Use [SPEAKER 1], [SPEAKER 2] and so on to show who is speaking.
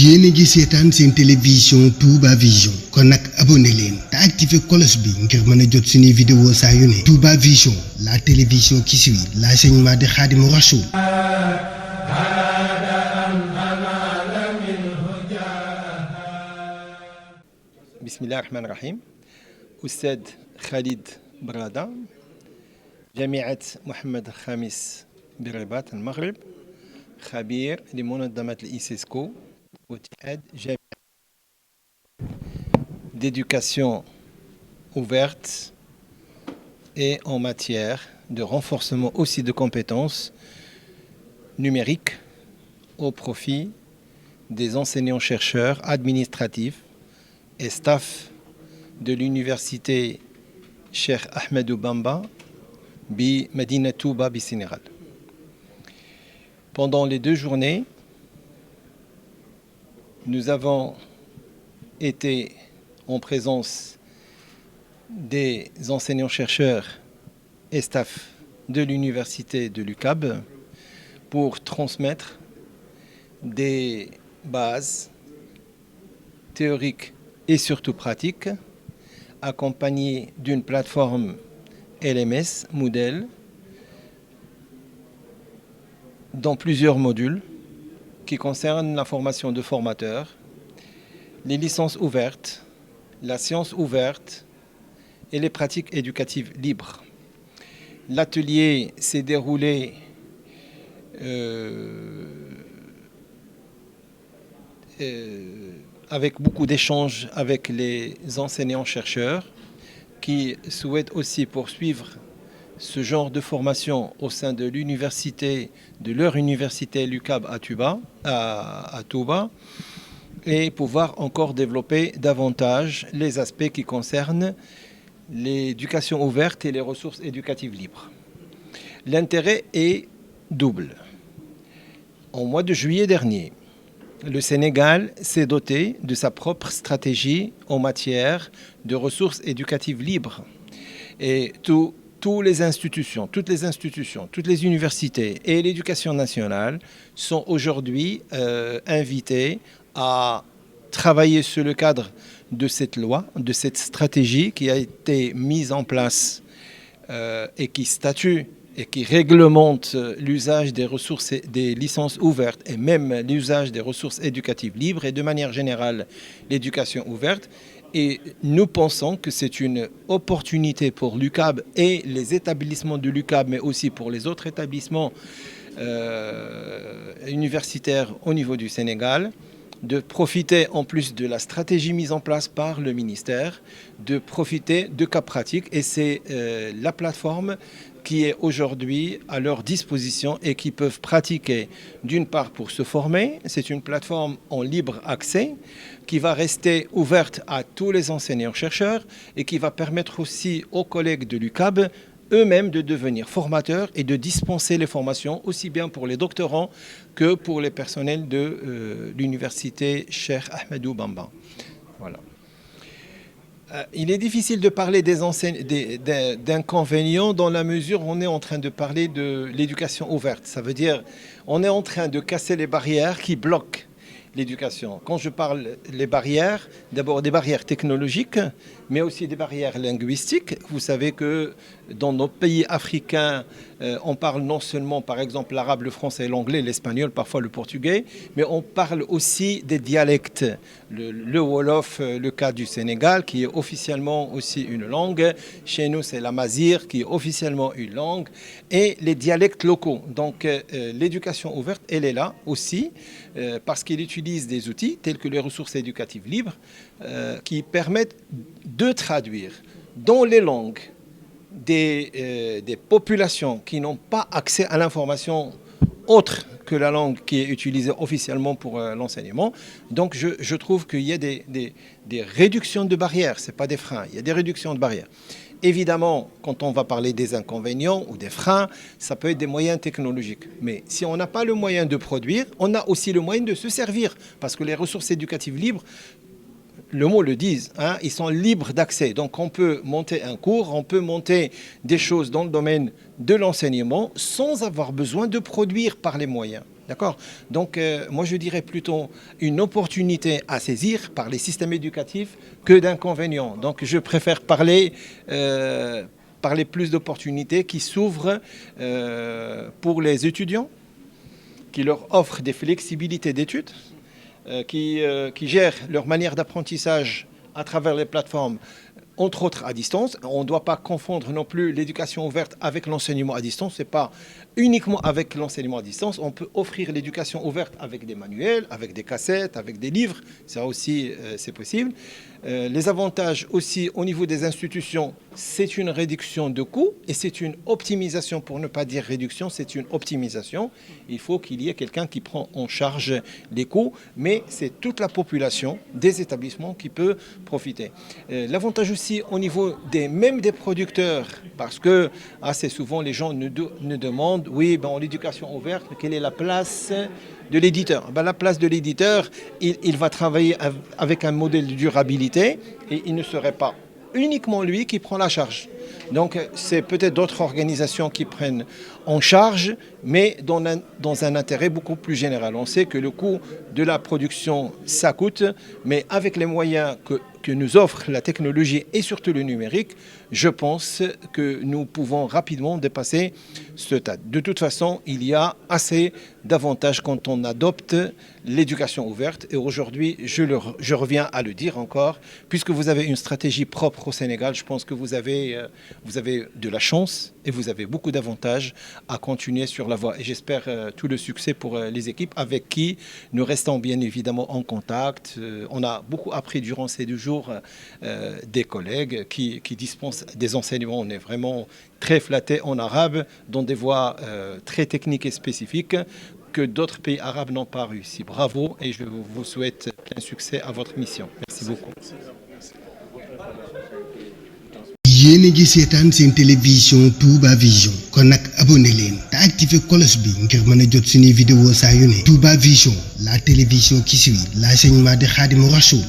[SPEAKER 1] yéen a ngi seetaan seen télévision Touba Vision kon nag abonné leen te activé cloche bi ngir mën a jot suñuy vidéo saa yu ne Touba Vision la télévision qui suit l'enseignement de Khadimou Rassoul.
[SPEAKER 2] Bismillah ar-Rahman ar-Rahim. Oustad Khalid Brada, جامعة محمد الخامس برباط المغرب، خبير لمنظمة الإيسيسكو واتحاد جامعة d'éducation ouverte et en matière de renforcement aussi de compétences numériques au profit des enseignants-chercheurs administratifs et staff de l'université Cheikh Ahmadou Bamba bi Medina Touba bi Sénégal. Pendant les 2 journées, nous avons été en présence des enseignants-chercheurs et staff de l'université de l'UCAB pour transmettre des bases théoriques et surtout pratiques, accompagnées d'une plateforme LMS, Moodle, dans plusieurs modules qui concernent la formation de formateurs, les licences ouvertes, la science ouverte et les pratiques éducatives libres. L'atelier s'est déroulé avec beaucoup d'échanges avec les enseignants-chercheurs qui souhaitent aussi poursuivre ce genre de formation au sein de l'université, de leur université l'UCAB à Touba, et pouvoir encore développer davantage les aspects qui concernent l'éducation ouverte et les ressources éducatives libres. L'intérêt est double. Au mois de juillet dernier, le Sénégal s'est doté de sa propre stratégie en matière de ressources éducatives libres. Et toutes les institutions, toutes les universités et l'éducation nationale sont aujourd'hui invitées à travailler sur le cadre de cette loi, de cette stratégie qui a été mise en place et qui statue et qui réglemente l'usage des ressources, des licences ouvertes et même l'usage des ressources éducatives libres et de manière générale l'éducation ouverte. Et nous pensons que c'est une opportunité pour l'UCAB et les établissements de l'UCAB, mais aussi pour les autres établissements universitaires au niveau du Sénégal, de profiter en plus de la stratégie mise en place par le ministère, de profiter de cas pratiques. Et c'est la plateforme qui est aujourd'hui à leur disposition et qui peuvent pratiquer d'une part pour se former. C'est une plateforme en libre accès qui va rester ouverte à tous les enseignants-chercheurs et qui va permettre aussi aux collègues de l'UCAB eux-mêmes de devenir formateurs et de dispenser les formations aussi bien pour les doctorants que pour les personnels de l'université Cheikh Ahmadou Bamba. Voilà. Il est difficile de parler d'inconvénients dans la mesure où on est en train de parler de l'éducation ouverte. Ça veut dire on est en train de casser les barrières qui bloquent l'éducation. Quand je parle des barrières, d'abord des barrières technologiques, mais aussi des barrières linguistiques. Vous savez que dans nos pays africains, on parle non seulement par exemple l'arabe, le français, l'anglais, l'espagnol, parfois le portugais, mais on parle aussi des dialectes. Le Wolof, le cas du Sénégal, qui est officiellement aussi une langue. Chez nous, c'est l'amazigh, qui est officiellement une langue. Et les dialectes locaux. Donc l'éducation ouverte, elle est là aussi, parce qu'elle utilise des outils tels que les ressources éducatives libres, qui permettent de traduire dans les langues des populations qui n'ont pas accès à l'information autre que la langue qui est utilisée officiellement pour l'enseignement. Donc je trouve qu'il y a des réductions de barrières, ce n'est pas des freins, il y a des réductions de barrières. Évidemment, quand on va parler des inconvénients ou des freins, ça peut être des moyens technologiques. Mais si on n'a pas le moyen de produire, on a aussi le moyen de se servir. Parce que les ressources éducatives libres, le mot le dit, hein, ils sont libres d'accès. Donc on peut monter un cours, on peut monter des choses dans le domaine de l'enseignement sans avoir besoin de produire par les moyens. D'accord? Donc, moi, je dirais plutôt une opportunité à saisir par les systèmes éducatifs que d'inconvénients. Donc, je préfère parler plus d'opportunités qui s'ouvrent pour les étudiants, qui leur offrent des flexibilités d'études, qui gèrent leur manière d'apprentissage à travers les plateformes, entre autres à distance. On ne doit pas confondre non plus l'éducation ouverte avec l'enseignement à distance. Ce n'est pas uniquement avec l'enseignement à distance. On peut offrir l'éducation ouverte avec des manuels, avec des cassettes, avec des livres. Ça aussi, c'est possible. Les avantages aussi au niveau des institutions, c'est une réduction de coûts et c'est une optimisation, pour ne pas dire réduction, c'est une optimisation. Il faut qu'il y ait quelqu'un qui prend en charge les coûts, mais c'est toute la population des établissements qui peut profiter. L'avantage aussi au niveau même des producteurs, parce que assez souvent les gens nous demandent, oui, en l'éducation ouverte, quelle est la place de l'éditeur? La place de l'éditeur, il va travailler avec un modèle de durabilité et il ne serait pas uniquement lui qui prend la charge. Donc c'est peut-être d'autres organisations qui prennent en charge, mais dans un intérêt beaucoup plus général. On sait que le coût de la production, ça coûte, mais avec les moyens que nous offre la technologie et surtout le numérique, je pense que nous pouvons rapidement dépasser ce stade. De toute façon, il y a assez d'avantages quand on adopte l'éducation ouverte. Et aujourd'hui, je reviens à le dire encore, puisque vous avez une stratégie propre au Sénégal, je pense que vous avez de la chance et vous avez beaucoup d'avantages à continuer sur la voie. Et j'espère tout le succès pour les équipes avec qui nous restons bien évidemment en contact. On a beaucoup appris durant ces 2 jours des collègues qui dispensent des enseignements. On est vraiment très flattés en arabe, dans des voies très techniques et spécifiques que d'autres pays arabes n'ont pas réussi. Bravo et je vous souhaite plein succès à votre mission. Merci beaucoup.
[SPEAKER 1] yéen a ngi seetaan seen télévision Touba Vision kon nag abonné leen te activé cloche bi ngir mën a jot suñuy vidéo saa yu ne. Touba Vision, la télévision qui suit l'enseignement de Khadimou Rassoul.